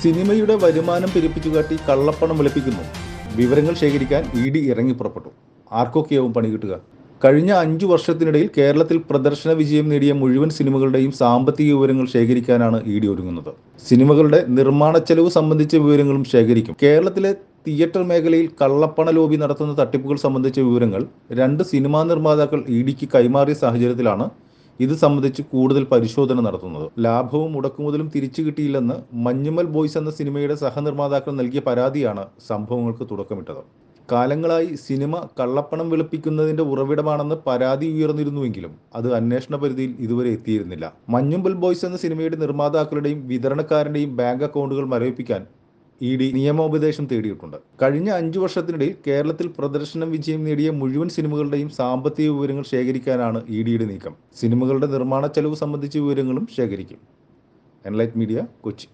സിനിമയുടെ വരുമാനം പെരുപ്പിച്ചുകാട്ടി കള്ളപ്പണം വെളുപ്പിക്കുന്നു. വിവരങ്ങൾ ശേഖരിക്കാൻ ഇ.ഡി. ഇറങ്ങി പുറപ്പെട്ടു. ആർക്കൊക്കെയാവും പണി കിട്ടുക? കഴിഞ്ഞ 5 വർഷത്തിനിടയിൽ കേരളത്തിൽ പ്രദർശന വിജയം നേടിയ മുഴുവൻ സിനിമകളുടെയും സാമ്പത്തിക വിവരങ്ങൾ ശേഖരിക്കാനാണ് ഇ.ഡി. ഒരുങ്ങുന്നത്. സിനിമകളുടെ നിർമ്മാണ ചെലവ് സംബന്ധിച്ച വിവരങ്ങളും ശേഖരിക്കും. കേരളത്തിലെ തിയേറ്റർ മേഖലയിൽ കള്ളപ്പണ ലോബി നടത്തുന്ന തട്ടിപ്പുകൾ സംബന്ധിച്ച വിവരങ്ങൾ 2 സിനിമാ നിർമ്മാതാക്കൾ ഇ.ഡിക്ക് കൈമാറിയ സാഹചര്യത്തിലാണ് ഇത് സംബന്ധിച്ച് കൂടുതൽ പരിശോധന നടത്തുന്നത്. ലാഭവും മുടക്കുമുതലും തിരിച്ചു കിട്ടിയില്ലെന്ന് മഞ്ഞുമൽ ബോയ്സ് എന്ന സിനിമയുടെ സഹനിർമ്മാതാക്കൾ നൽകിയ പരാതിയാണ് സംഭവങ്ങൾക്ക് തുടക്കമിട്ടത്. കാലങ്ങളായി സിനിമ കള്ളപ്പണം വെളുപ്പിക്കുന്നതിന്റെ ഉറവിടമാണെന്ന് പരാതി ഉയർന്നിരുന്നുവെങ്കിലും അത് അന്വേഷണ പരിധിയിൽ ഇതുവരെ എത്തിയിരുന്നില്ല. മഞ്ഞുമൽ ബോയ്സ് എന്ന സിനിമയുടെ നിർമ്മാതാക്കളുടെയും വിതരണക്കാരന്റെയും ബാങ്ക് അക്കൗണ്ടുകൾ മരവിപ്പിക്കാൻ ഇ.ഡി. നിയമോപദേശം തേടിയിട്ടുണ്ട്. കഴിഞ്ഞ 5 വർഷത്തിനിടയിൽ കേരളത്തിൽ പ്രദർശനം വിജയം നേടിയ മുഴുവൻ സിനിമകളുടെയും സാമ്പത്തിക വിവരങ്ങൾ ശേഖരിക്കാനാണ് ഇ.ഡിയുടെ നീക്കം. സിനിമകളുടെ നിർമ്മാണ ചെലവ് സംബന്ധിച്ച വിവരങ്ങളും ശേഖരിക്കും. Enlight media, Kochi.